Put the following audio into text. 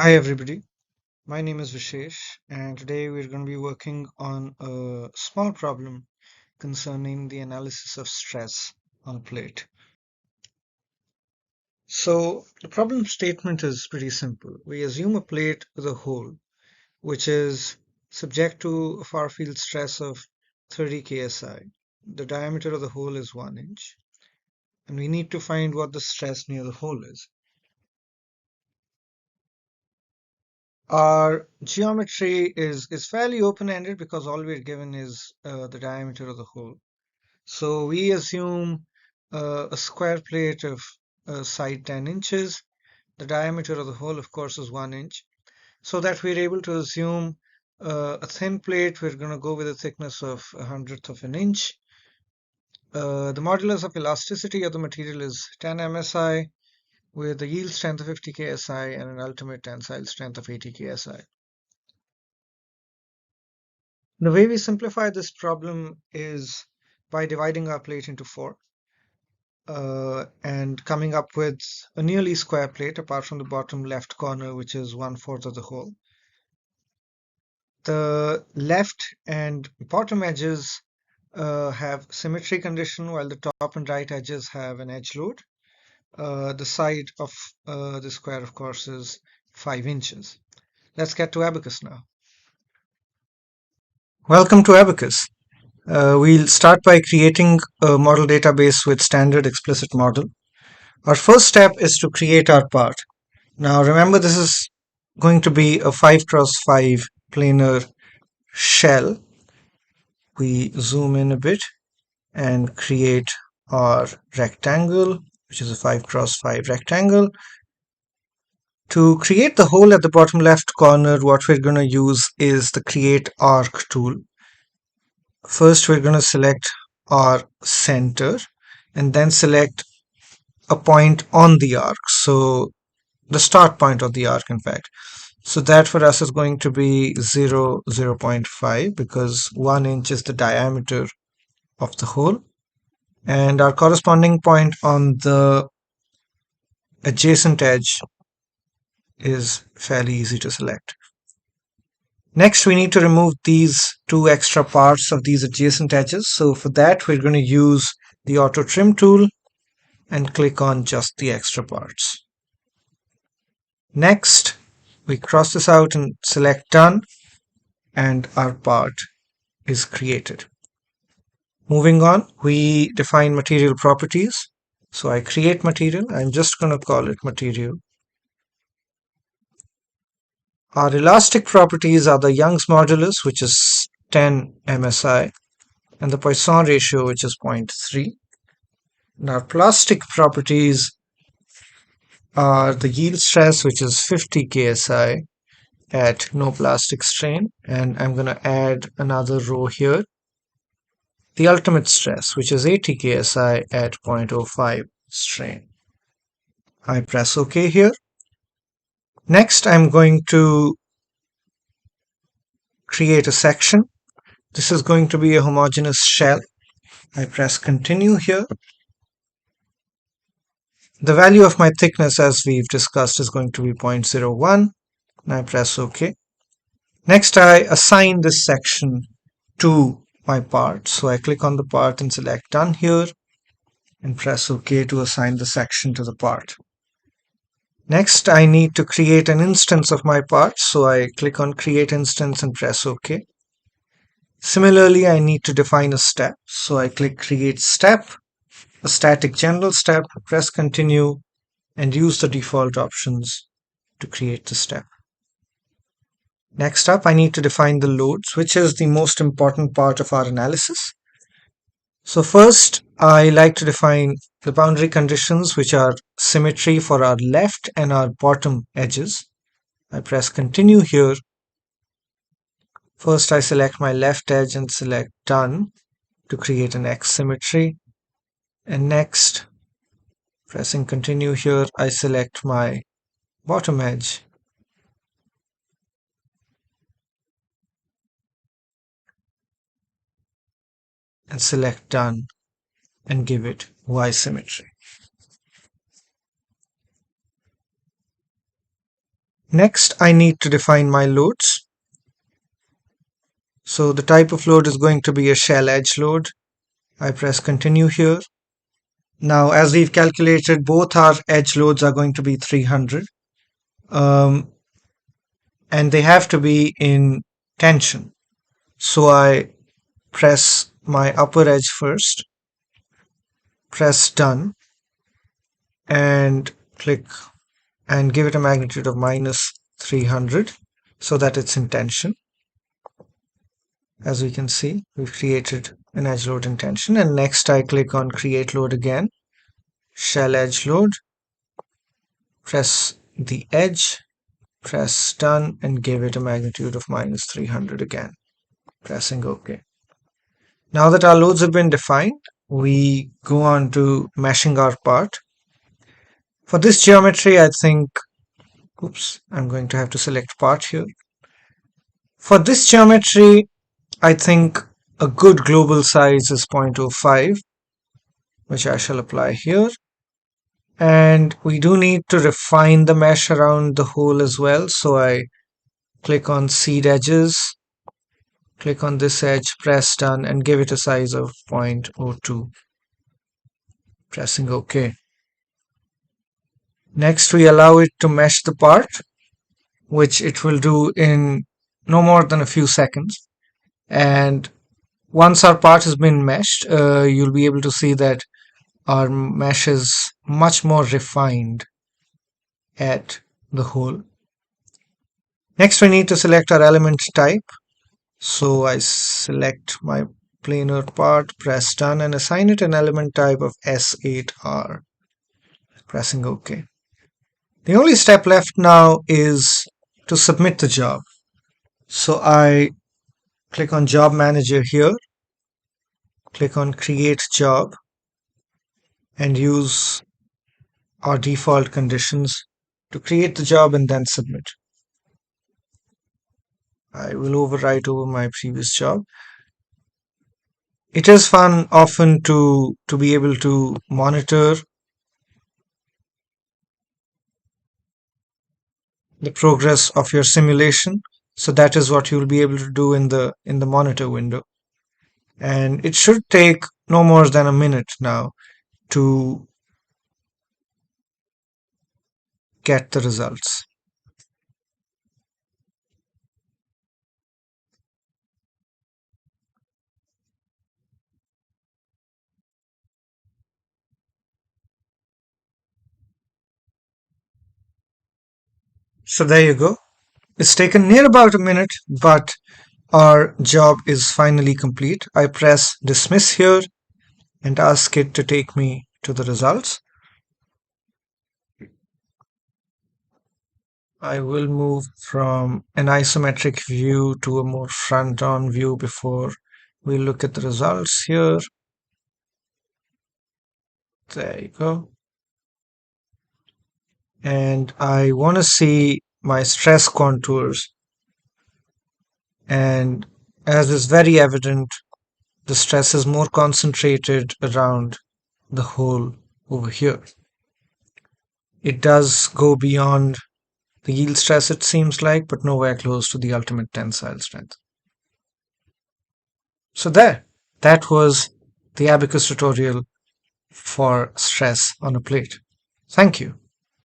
Hi everybody, my name is Vishesh and today we're going to be working on a small problem concerning the analysis of stress on a plate. So the problem statement is pretty simple. We assume a plate with a hole which is subject to a far field stress of 30 ksi. The diameter of the hole is 1 inch and we need to find what the stress near the hole is. Our geometry is fairly open-ended because all we're given is the diameter of the hole. So we assume a square plate of side 10 inches. The diameter of the hole, of course, is 1 inch. So that we're able to assume a thin plate, we're going to go with a thickness of 1/100th of an inch. The modulus of elasticity of the material is 10 msi with a yield strength of 50 ksi and an ultimate tensile strength of 80 ksi. The way we simplify this problem is by dividing our plate into four and coming up with a nearly square plate apart from the bottom left corner, which is 1/4 of the whole. The left and bottom edges have symmetry condition while the top and right edges have an edge load. The side of the square, of course, is 5 inches. Let's get to Abaqus now. Welcome to Abaqus. We'll start by creating a model database with standard explicit model. Our first step is to create our part. Now remember, this is going to be a 5x5 planar shell. We zoom in a bit and create our rectangle, which is a 5x5 rectangle. To create the hole at the bottom left corner, what we're going to use is the create arc tool. First, we're going to select our center and then select a point on the arc. So the start point of the arc, in fact. So that for us is going to be 0.5 because 1 inch is the diameter of the hole. And our corresponding point on the adjacent edge is fairly easy to select. Next, we need to remove these two extra parts of these adjacent edges. So for that, we're going to use the auto trim tool and click on just the extra parts. Next, we cross this out and select done, and our part is created. Moving on, we define material properties. So I create material. I'm just going to call it material. Our elastic properties are the Young's modulus, which is 10 msi, and the Poisson ratio, which is 0.3. And our plastic properties are the yield stress, which is 50 ksi at no plastic strain. And I'm going to add another row here. The ultimate stress, which is 80 ksi at 0.05 strain. I press OK here. Next, I'm going to create a section. This is going to be a homogeneous shell. I press continue here. The value of my thickness, as we've discussed, is going to be 0.01. And I press OK. Next, I assign this section to my part. So I click on the part and select done here and press OK to assign the section to the part. Next, I need to create an instance of my part. So I click on create instance and press OK. Similarly, I need to define a step. So I click create step, a static general step, press continue and use the default options to create the step. Next up, I need to define the loads, which is the most important part of our analysis. So first, I like to define the boundary conditions, which are symmetry for our left and our bottom edges. I press continue here. First, I select my left edge and select done to create an X symmetry. And next, pressing continue here, I select my bottom edge and select done and give it Y symmetry. Next, I need to define my loads. So the type of load is going to be a shell edge load. I press continue here. Now, as we've calculated, both our edge loads are going to be 300. And they have to be in tension. So I press my upper edge first, press done, and click and give it a magnitude of minus 300 so that it's in tension. As we can see, we've created an edge load in tension. And next I click on create load again, shell edge load, press the edge, press done, and give it a magnitude of minus 300 again, pressing OK. Now that our loads have been defined, we go on to meshing our part. For this geometry, I think, I'm going to have to select part here. For this geometry, I think a good global size is 0.05, which I shall apply here. And we do need to refine the mesh around the hole as well. So I click on seed edges, click on this edge, press done, and give it a size of 0.02, pressing OK. Next, we allow it to mesh the part, which it will do in no more than a few seconds. And once our part has been meshed, you'll be able to see that our mesh is much more refined at the hole. Next, we need to select our element type. So I select my planar part, press done, and assign it an element type of S8R, pressing OK. The only step left now is to submit the job. So I click on Job Manager here, click on Create Job, and use our default conditions to create the job and then submit. I will overwrite over my previous job. It is fun often to be able to monitor the progress of your simulation. So that is what you'll be able to do in the monitor window. And it should take no more than a minute now to get the results. So there you go. It's taken near about a minute, but our job is finally complete. I press dismiss here and ask it to take me to the results. I will move from an isometric view to a more front-on view before we look at the results here. There you go. And I want to see my stress contours. And as is very evident, the stress is more concentrated around the hole over here. It does go beyond the yield stress, it seems like, but nowhere close to the ultimate tensile strength. So that was the Abaqus tutorial for stress on a plate. Thank you.